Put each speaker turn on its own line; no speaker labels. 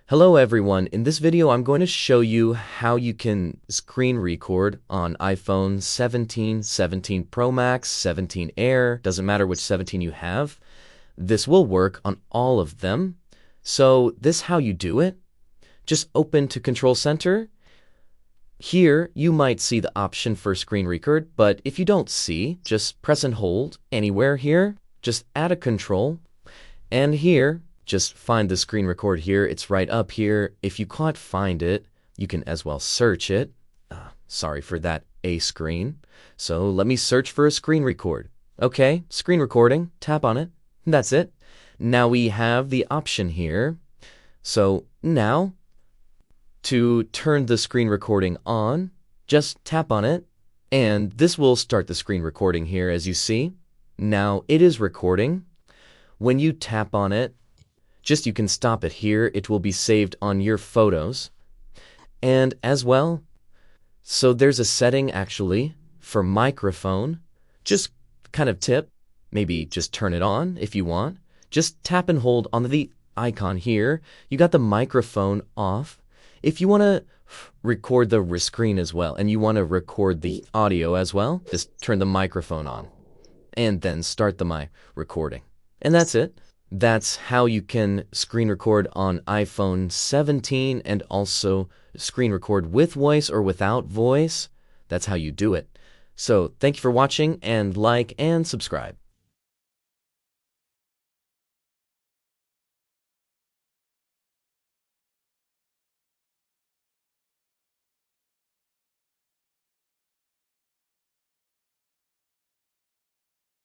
Hello everyone, in this video I'm going to show you how you can screen record on iPhone 17, 17 Pro Max, 17 Air, doesn't matter which 17 you have. This will work on all of them. So this how you do it. Just open to Control Center. Here you might see the option for screen record, but if you don't see, just press and hold anywhere here. Just add a control, and here just find the screen record here. It's right up here. If you can't find it, you can as well search it. Sorry for that A screen. So let me search for a screen record. Okay, screen recording, tap on it. That's it. Now we have the option here. So now to turn the screen recording on, just tap on it, and this will start the screen recording here as you see. Now it is recording. When you tap on it, you can stop it here. It will be saved on your photos. And as well, so there's a setting actually for microphone. Just kind of tip, maybe just turn it on if you want. Just tap and hold on the icon here. You got the microphone off. If you want to record the screen as well, and you want to record the audio as well, just turn the microphone on and then start the recording. And that's it. That's how you can screen record on iPhone 17 and also screen record with voice or without voice. That's how you do it. So thank you for watching, and like and subscribe.